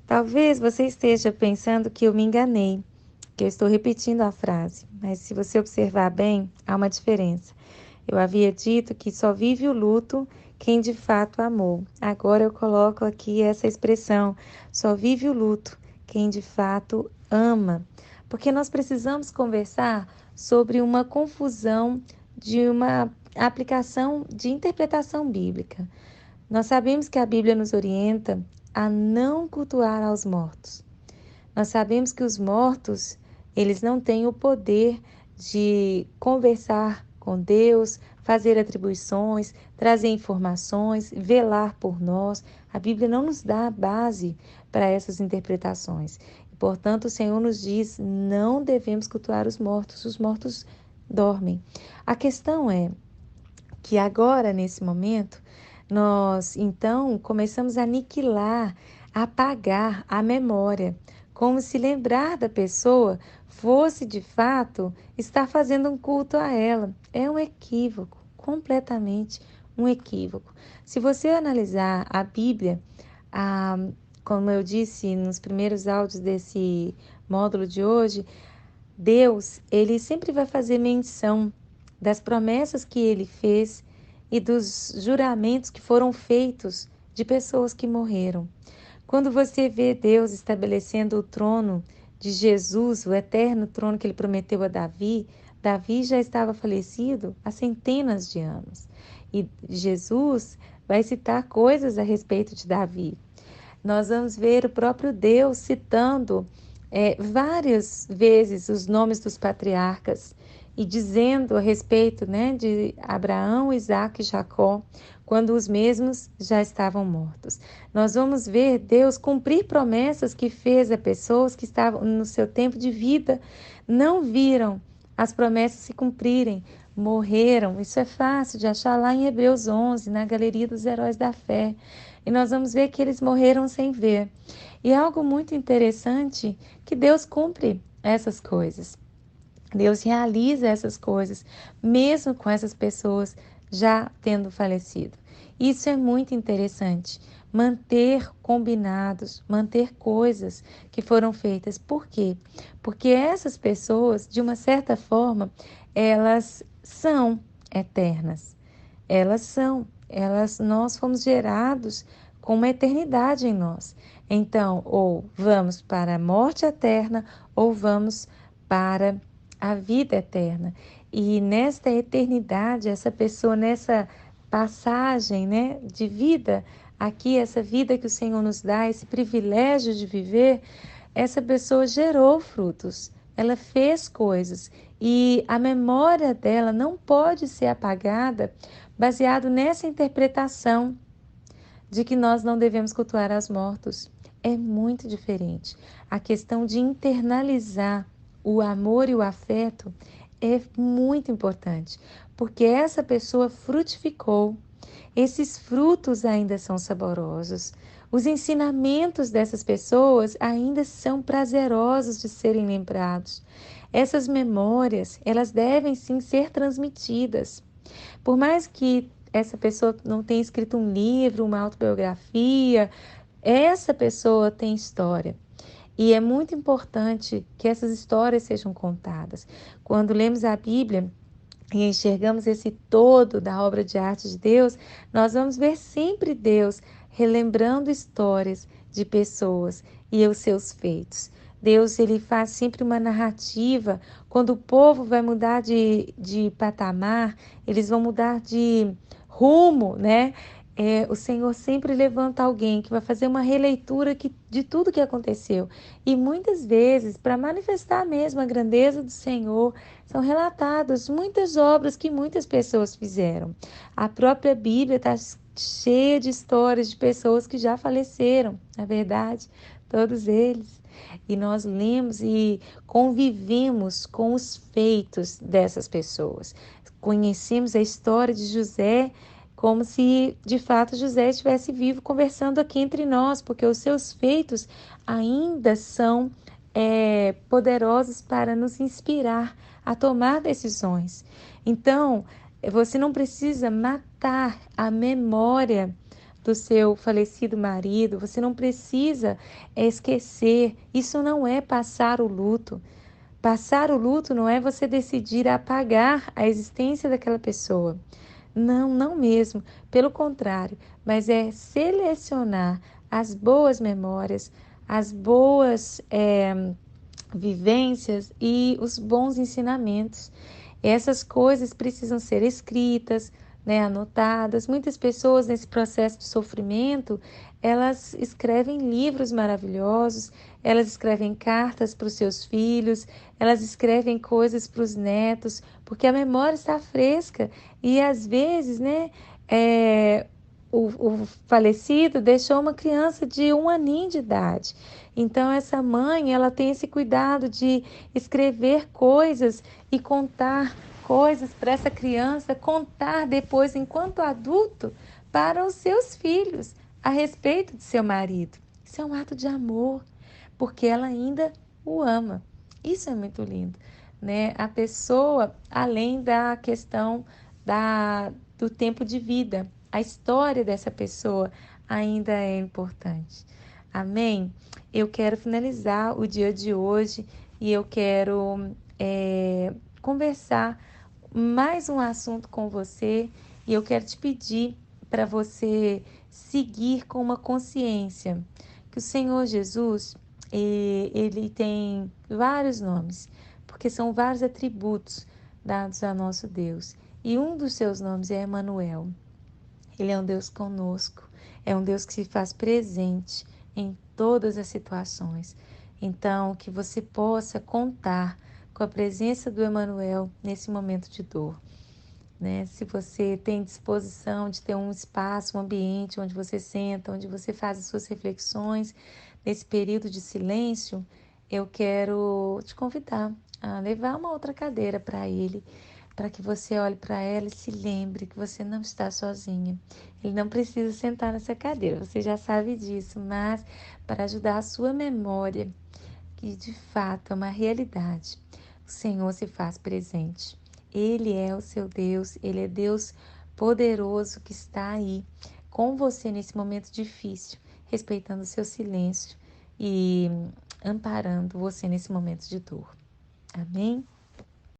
Talvez você esteja pensando que eu me enganei, que eu estou repetindo a frase, mas se você observar bem, há uma diferença. Eu havia dito que só vive o luto quem de fato amou. Agora eu coloco aqui essa expressão: só vive o luto quem de fato ama. Porque nós precisamos conversar sobre uma confusão de uma aplicação de interpretação bíblica. Nós sabemos que a Bíblia nos orienta a não cultuar aos mortos. Nós sabemos que os mortos, eles não têm o poder de conversar com Deus, fazer atribuições, trazer informações, velar por nós. A Bíblia não nos dá a base para essas interpretações. Portanto, o Senhor nos diz: não devemos cultuar os mortos dormem. A questão é que agora, nesse momento, nós então começamos a aniquilar, a apagar a memória, como se lembrar da pessoa fosse de fato estar fazendo um culto a ela. É um equívoco, completamente um equívoco. Se você analisar a Bíblia, a, como eu disse nos primeiros áudios desse módulo de hoje, Deus, ele sempre vai fazer menção das promessas que ele fez e dos juramentos que foram feitos de pessoas que morreram. Quando você vê Deus estabelecendo o trono de Jesus, o eterno trono que ele prometeu a Davi, Davi já estava falecido há centenas de anos. E Jesus vai citar coisas a respeito de Davi. Nós vamos ver o próprio Deus citando várias vezes os nomes dos patriarcas e dizendo a respeito, né, de Abraão, Isaque e Jacó, quando os mesmos já estavam mortos. Nós vamos ver Deus cumprir promessas que fez a pessoas que estavam no seu tempo de vida, não viram as promessas se cumprirem, morreram. Isso é fácil de achar lá em Hebreus 11, na Galeria dos Heróis da Fé. E nós vamos ver que eles morreram sem ver. E é algo muito interessante que Deus cumpre essas coisas. Deus realiza essas coisas, mesmo com essas pessoas já tendo falecido. Isso é muito interessante. Manter combinados, manter coisas que foram feitas. Por quê? Porque essas pessoas, de uma certa forma, elas são eternas. Nós fomos gerados com uma eternidade em nós. Então, ou vamos para a morte eterna, ou vamos para a vida eterna. E nesta eternidade, essa pessoa, nessa passagem, né, de vida, aqui, essa vida que o Senhor nos dá, esse privilégio de viver, essa pessoa gerou frutos, ela fez coisas e a memória dela não pode ser apagada baseado nessa interpretação de que nós não devemos cultuar aos mortos. É muito diferente. A questão de internalizar o amor e o afeto é muito importante, porque essa pessoa frutificou. Esses frutos ainda são saborosos. Os ensinamentos dessas pessoas ainda são prazerosos de serem lembrados. Essas memórias, elas devem sim ser transmitidas. Por mais que essa pessoa não tenha escrito um livro, uma autobiografia, essa pessoa tem história. E é muito importante que essas histórias sejam contadas. Quando lemos a Bíblia e enxergamos esse todo da obra de arte de Deus, nós vamos ver sempre Deus relembrando histórias de pessoas e os seus feitos. Deus, ele faz sempre uma narrativa. Quando o povo vai mudar de patamar, eles vão mudar de rumo, né? O Senhor sempre levanta alguém que vai fazer uma releitura de tudo que aconteceu. E muitas vezes, para manifestar mesmo a grandeza do Senhor, são relatadas muitas obras que muitas pessoas fizeram. A própria Bíblia está cheia de histórias de pessoas que já faleceram, na verdade, todos eles. E nós lemos e convivemos com os feitos dessas pessoas. Conhecemos a história de José como se de fato José estivesse vivo conversando aqui entre nós, porque os seus feitos ainda são poderosos para nos inspirar a tomar decisões. Então, você não precisa matar a memória do seu falecido marido, você não precisa esquecer. Isso não é passar o luto. Passar o luto não é você decidir apagar a existência daquela pessoa. Não, não mesmo. Pelo contrário, mas é selecionar as boas memórias, as boas vivências e os bons ensinamentos. Essas coisas precisam ser escritas, né, anotadas. Muitas pessoas nesse processo de sofrimento, elas escrevem livros maravilhosos, elas escrevem cartas para os seus filhos, elas escrevem coisas para os netos, porque a memória está fresca e às vezes, né, o falecido deixou uma criança de 1 aninho de idade. Então, essa mãe, ela tem esse cuidado de escrever coisas e contar coisas para essa criança, contar depois, enquanto adulto, para os seus filhos a respeito de seu marido. Isso é um ato de amor, porque ela ainda o ama. Isso é muito lindo, né? A pessoa, além da questão do tempo de vida, a história dessa pessoa ainda é importante. Amém? Eu quero finalizar o dia de hoje e eu quero conversar mais um assunto com você e eu quero te pedir para você seguir com uma consciência que o Senhor Jesus, ele tem vários nomes, porque são vários atributos dados a nosso Deus. E um dos seus nomes é Emanuel. Ele é um Deus conosco, é um Deus que se faz presente em todas as situações. Então, que você possa contar com a presença do Emanuel nesse momento de dor, né? Se você tem disposição de ter um espaço, um ambiente onde você senta, onde você faz as suas reflexões, nesse período de silêncio, eu quero te convidar a levar uma outra cadeira para ele, para que você olhe para ela e se lembre que você não está sozinha. Ele não precisa sentar nessa cadeira, você já sabe disso, mas para ajudar a sua memória, que de fato é uma realidade, o Senhor se faz presente. Ele é o seu Deus, Ele é Deus poderoso que está aí com você nesse momento difícil, respeitando o seu silêncio e amparando você nesse momento de dor. Amém?